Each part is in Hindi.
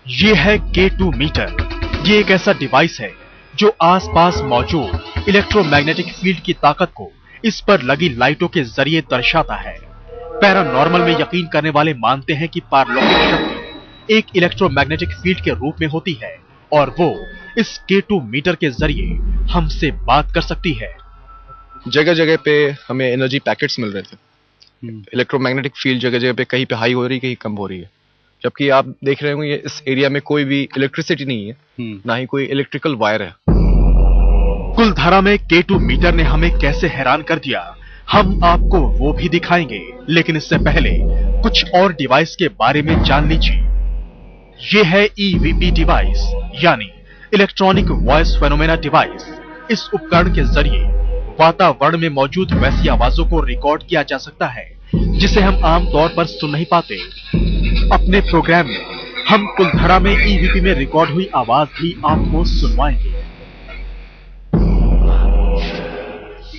ये है K2 मीटर। ये एक ऐसा डिवाइस है जो आसपास मौजूद इलेक्ट्रोमैग्नेटिक फील्ड की ताकत को इस पर लगी लाइटों के जरिए दर्शाता है। पैरानॉर्मल में यकीन करने वाले मानते हैं कि पारलौकिक शक्ति एक इलेक्ट्रोमैग्नेटिक फील्ड के रूप में होती है और वो इस K2 मीटर के जरिए हमसे बात कर सकती है। जगह जगह पे हमें एनर्जी पैकेट्स मिल रहे थे। इलेक्ट्रोमैग्नेटिक फील्ड जगह जगह पे कहीं पे हाई हो रही है, कहीं कम हो रही है। जबकि आप देख रहे होंगे इस एरिया में कोई भी इलेक्ट्रिसिटी नहीं है, ना ही कोई इलेक्ट्रिकल वायर है। कुलधारा में K2 मीटर ने हमें कैसे हैरान कर दिया, हम आपको वो भी दिखाएंगे। लेकिन इससे पहले कुछ और डिवाइस के बारे में जान लीजिए। ये है EVP डिवाइस, यानी इलेक्ट्रॉनिक वॉइस फेनोमेना डिवाइस। इस उपकरण के जरिए वातावरण में मौजूद वैसी आवाजों को रिकॉर्ड किया जा सकता है जिसे हम आमतौर पर सुन नहीं पाते। अपने प्रोग्राम में हम कुलधारा में EVP में रिकॉर्ड हुई आवाज भी आपको सुनवाएंगे।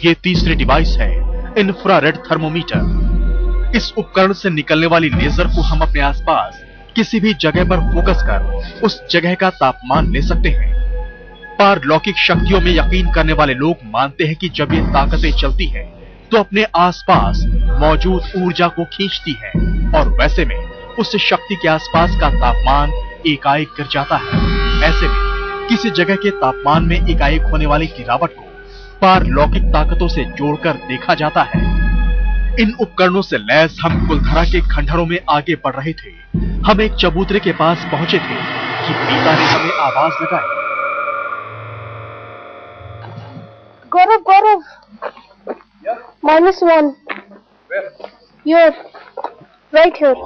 ये तीसरी डिवाइस है इंफ्रारेड थर्मोमीटर। इस उपकरण से निकलने वाली लेजर को हम अपने आसपास किसी भी जगह पर फोकस कर उस जगह का तापमान ले सकते हैं। पारलौकिक शक्तियों में यकीन करने वाले लोग मानते हैं कि जब ये ताकतें चलती हैं, तो अपने आसपास मौजूद ऊर्जा को खींचती है और वैसे में उस शक्ति के आसपास का तापमान एकाएक गिर जाता है। ऐसे में किसी जगह के तापमान में एकाएक होने वाली गिरावट को पारलौकिक ताकतों से जोड़कर देखा जाता है। इन उपकरणों से लैस हम कुलधारा के खंडहरों में आगे बढ़ रहे थे। हम एक चबूतरे के पास पहुंचे थे कि पिता ने हमें आवाज लगाई। गौरव, -1. You're right here.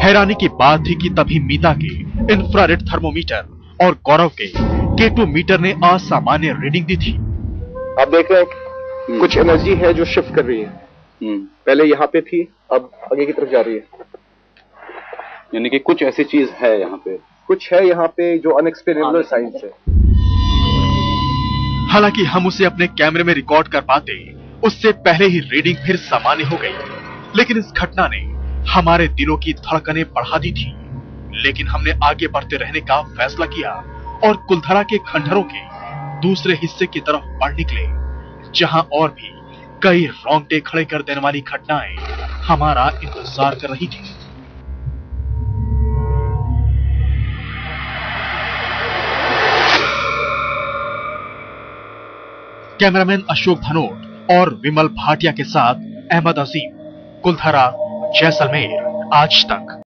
हैरानी की बात थी कि तभी मीता के इंफ्रारेड थर्मोमीटर और गौरव के K2 मीटर ने असामान्य रीडिंग दी थी। आप देख रहे हैं कुछ एनर्जी है जो शिफ्ट कर रही है। पहले यहाँ पे थी, अब आगे की तरफ जा रही है। यानी कि कुछ ऐसी चीज है यहाँ पे, कुछ है यहाँ पे जो अनएक्सप्लेनेबल साइंस है। हालांकि हम उसे अपने कैमरे में रिकॉर्ड कर पाते, उससे पहले ही रीडिंग फिर सामान्य हो गई। लेकिन इस घटना ने हमारे दिलों की धड़कनें बढ़ा दी थी। लेकिन हमने आगे बढ़ते रहने का फैसला किया और कुलधारा के खंडहरों के दूसरे हिस्से की तरफ बढ़ निकले, जहां और भी कई रोंगटे खड़े कर देने वाली घटनाएं हमारा इंतजार कर रही थी। कैमरामैन अशोक धनोट और विमल भाटिया के साथ अहमद अजीम, कुलधारा, जैसलमेर, आज तक।